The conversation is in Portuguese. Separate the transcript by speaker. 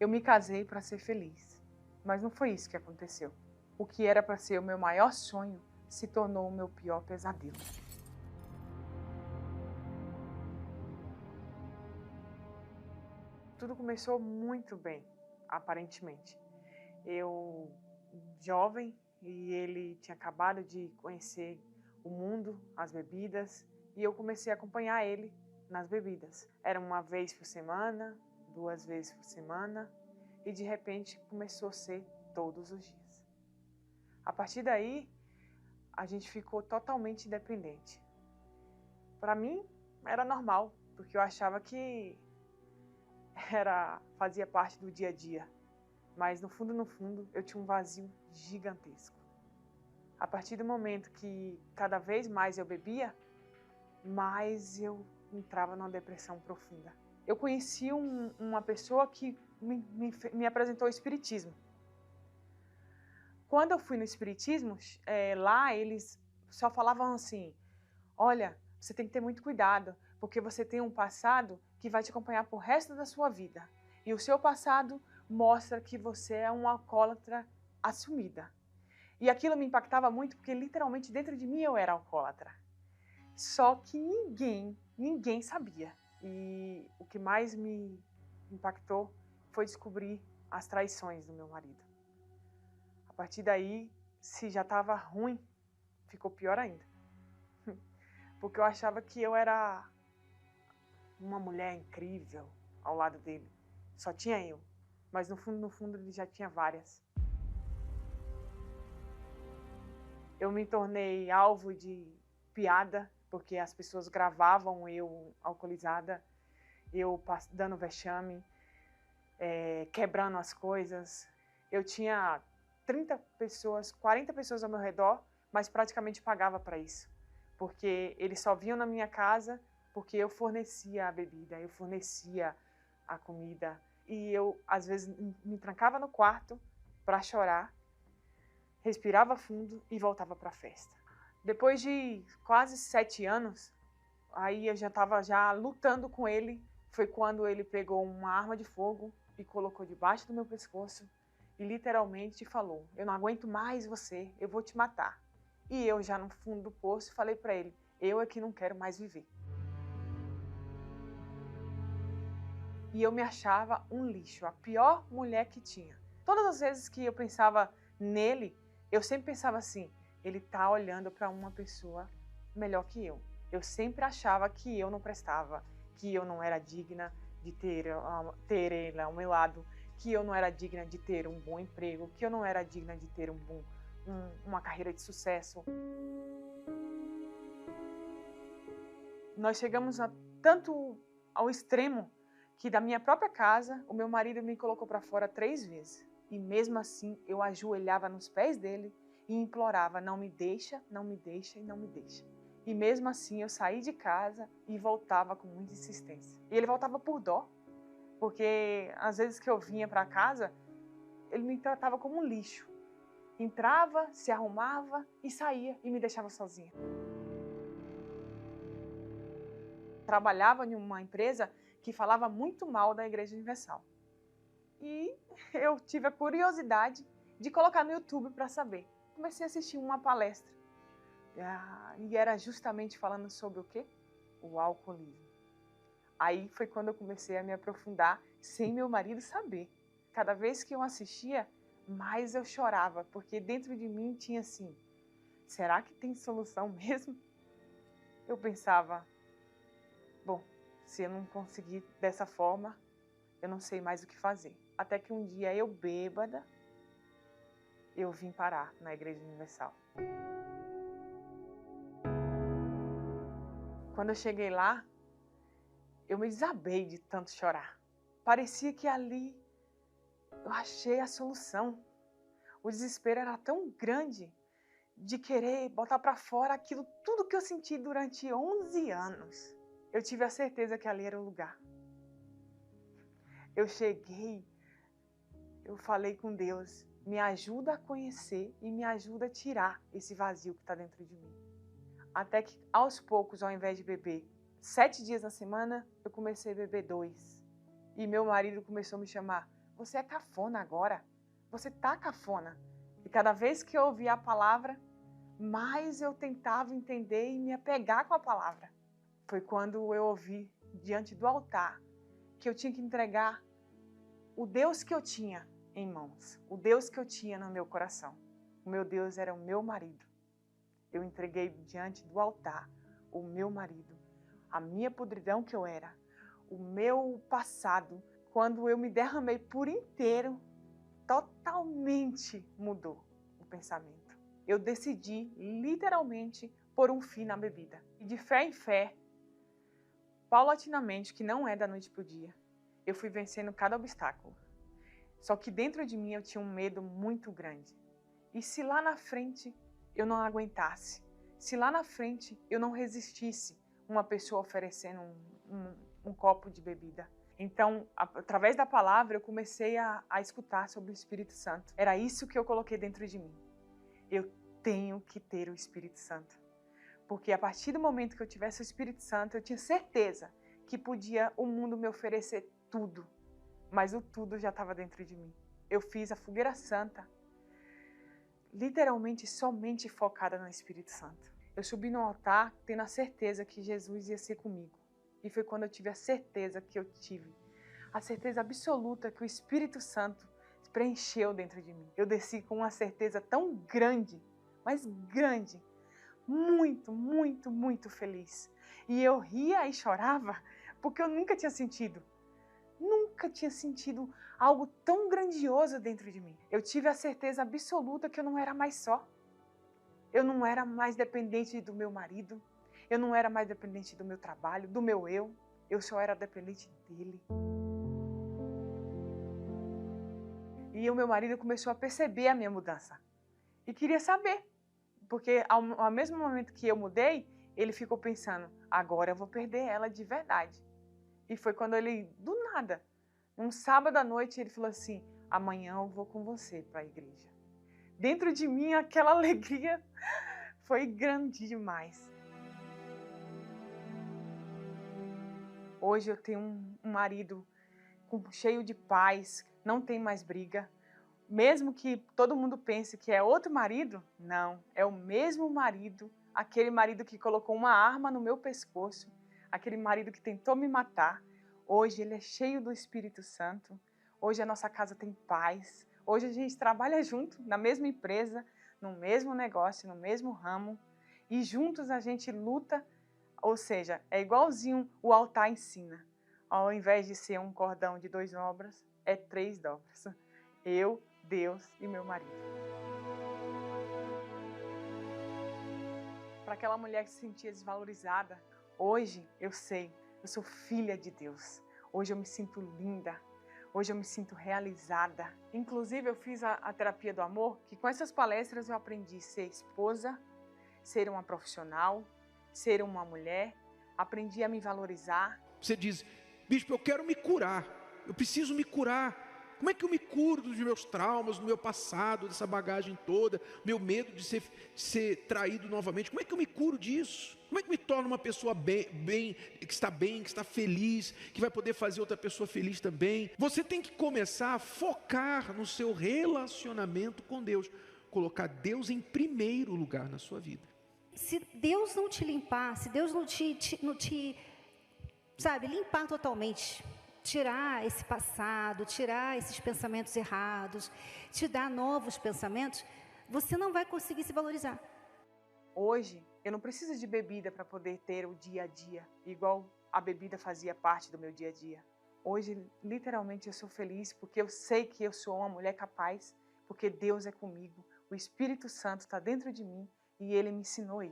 Speaker 1: Eu me casei para ser feliz, mas não foi isso que aconteceu. O que era para ser o meu maior sonho se tornou o meu pior pesadelo. Tudo começou muito bem, aparentemente. Eu, jovem, e ele tinha acabado de conhecer o mundo, as bebidas, e eu comecei a acompanhar ele nas bebidas. Era uma vez por semana, 2 vezes por semana, e de repente começou a ser todos os dias. A partir daí, a gente ficou totalmente independente. Para mim, era normal, porque eu achava que fazia parte do dia a dia. Mas no fundo, eu tinha um vazio gigantesco. A partir do momento que cada vez mais eu bebia, mais eu entrava numa depressão profunda. Eu conheci uma pessoa que me apresentou o espiritismo. Quando eu fui no espiritismo, lá eles só falavam assim: olha, você tem que ter muito cuidado, porque você tem um passado que vai te acompanhar pro resto da sua vida. E o seu passado mostra que você é uma alcoólatra assumida. E aquilo me impactava muito, porque literalmente dentro de mim eu era alcoólatra. Só que ninguém sabia. E o que mais me impactou foi descobrir as traições do meu marido. A partir daí, se já estava ruim, ficou pior ainda. Porque eu achava que eu era uma mulher incrível ao lado dele. Só tinha eu. Mas no fundo, ele já tinha várias. Eu me tornei alvo de piada, porque as pessoas gravavam eu alcoolizada, eu dando vexame, quebrando as coisas. Eu tinha 30 pessoas, 40 pessoas ao meu redor, mas praticamente pagava para isso. Porque eles só vinham na minha casa porque eu fornecia a bebida, eu fornecia a comida. E eu, às vezes, me trancava no quarto para chorar, respirava fundo e voltava para a festa. Depois de quase 7 anos, aí eu já estava lutando com ele. Foi quando ele pegou uma arma de fogo e colocou debaixo do meu pescoço e literalmente falou: eu não aguento mais você, eu vou te matar. E eu já no fundo do poço falei para ele: eu é que não quero mais viver. E eu me achava um lixo, a pior mulher que tinha. Todas as vezes que eu pensava nele, eu sempre pensava assim: ele tá olhando para uma pessoa melhor que eu. Eu sempre achava que eu não prestava, que eu não era digna de ter ele ao meu lado, que eu não era digna de ter um bom emprego, que eu não era digna de ter uma carreira de sucesso. Nós chegamos tanto ao extremo que da minha própria casa, o meu marido me colocou para fora 3 vezes. E mesmo assim, eu ajoelhava nos pés dele e implorava: não me deixa, não me deixa e não me deixa. E mesmo assim, eu saí de casa e voltava com muita insistência. E ele voltava por dó, porque às vezes que eu vinha para casa, ele me tratava como um lixo. Entrava, se arrumava e saía e me deixava sozinha. Trabalhava em uma empresa que falava muito mal da Igreja Universal. E eu tive a curiosidade de colocar no YouTube para saber. Comecei a assistir uma palestra. E era justamente falando sobre o quê? O alcoolismo. Aí foi quando eu comecei a me aprofundar sem meu marido saber. Cada vez que eu assistia, mais eu chorava, porque dentro de mim tinha assim: será que tem solução mesmo? Eu pensava: bom, se eu não conseguir dessa forma, eu não sei mais o que fazer. Até que um dia eu bêbada, eu vim parar na Igreja Universal. Quando eu cheguei lá, eu me desabei de tanto chorar. Parecia que ali eu achei a solução. O desespero era tão grande de querer botar para fora aquilo tudo que eu senti durante 11 anos. Eu tive a certeza que ali era o lugar. Eu cheguei, eu falei com Deus: me ajuda a conhecer e me ajuda a tirar esse vazio que está dentro de mim. Até que, aos poucos, ao invés de beber 7 dias na semana, eu comecei a beber 2. E meu marido começou a me chamar: você é cafona agora. Você tá cafona. E cada vez que eu ouvia a palavra, mais eu tentava entender e me apegar com a palavra. Foi quando eu ouvi diante do altar que eu tinha que entregar o Deus que eu tinha em mãos, o Deus que eu tinha no meu coração. O meu Deus era o meu marido. Eu entreguei diante do altar o meu marido, a minha podridão que eu era, o meu passado. Quando eu me derramei por inteiro, totalmente mudou o pensamento. Eu decidi, literalmente, pôr um fim na bebida. E de fé em fé, paulatinamente, que não é da noite para o dia, eu fui vencendo cada obstáculo. Só que dentro de mim eu tinha um medo muito grande. E se lá na frente eu não aguentasse, se lá na frente eu não resistisse uma pessoa oferecendo um copo de bebida? Então, através da palavra, eu comecei a escutar sobre o Espírito Santo. Era isso que eu coloquei dentro de mim. Eu tenho que ter o Espírito Santo. Porque a partir do momento que eu tivesse o Espírito Santo, eu tinha certeza que podia o mundo me oferecer tudo. Mas o tudo já estava dentro de mim. Eu fiz a fogueira santa, literalmente somente focada no Espírito Santo. Eu subi no altar tendo a certeza que Jesus ia ser comigo. E foi quando eu tive a certeza que eu tive. A certeza absoluta que o Espírito Santo preencheu dentro de mim. Eu desci com uma certeza tão grande, mas grande, muito, muito, muito feliz. E eu ria e chorava porque eu nunca tinha sentido algo tão grandioso dentro de mim. Eu tive a certeza absoluta que eu não era mais só. Eu não era mais dependente do meu marido. Eu não era mais dependente do meu trabalho, do meu eu. Eu só era dependente dele. E o meu marido começou a perceber a minha mudança. E queria saber. Porque ao mesmo momento que eu mudei, ele ficou pensando, agora eu vou perder ela de verdade. E foi quando ele, do nada, um sábado à noite, ele falou assim, amanhã eu vou com você para a igreja. Dentro de mim, aquela alegria foi grande demais. Hoje eu tenho um marido cheio de paz, não tem mais briga. Mesmo que todo mundo pense que é outro marido, não, é o mesmo marido, aquele marido que colocou uma arma no meu pescoço, aquele marido que tentou me matar. Hoje ele é cheio do Espírito Santo, hoje a nossa casa tem paz, hoje a gente trabalha junto, na mesma empresa, no mesmo negócio, no mesmo ramo, e juntos a gente luta, ou seja, é igualzinho o altar ensina. Ao invés de ser um cordão de 2 dobras, é 3 dobras. Eu, Deus e meu marido. Para aquela mulher que se sentia desvalorizada, hoje eu sei, eu sou filha de Deus. Hoje eu me sinto linda, hoje eu me sinto realizada. Inclusive eu fiz a terapia do amor, que com essas palestras eu aprendi a ser esposa, ser uma profissional, ser uma mulher, aprendi a me valorizar.
Speaker 2: Você diz, bispo, eu quero me curar, eu preciso me curar. Como é que eu me curo dos meus traumas, do meu passado, dessa bagagem toda, meu medo de ser traído novamente? Como é que eu me curo disso? Como é que me torno uma pessoa bem, que está feliz, que vai poder fazer outra pessoa feliz também? Você tem que começar a focar no seu relacionamento com Deus, colocar Deus em primeiro lugar na sua vida.
Speaker 3: Se Deus não te limpar, se Deus não te limpar totalmente, tirar esse passado, tirar esses pensamentos errados, te dar novos pensamentos, você não vai conseguir se valorizar.
Speaker 1: Hoje, eu não preciso de bebida para poder ter o dia a dia, igual a bebida fazia parte do meu dia a dia. Hoje, literalmente, eu sou feliz porque eu sei que eu sou uma mulher capaz, porque Deus é comigo, o Espírito Santo está dentro de mim e Ele me ensinou isso.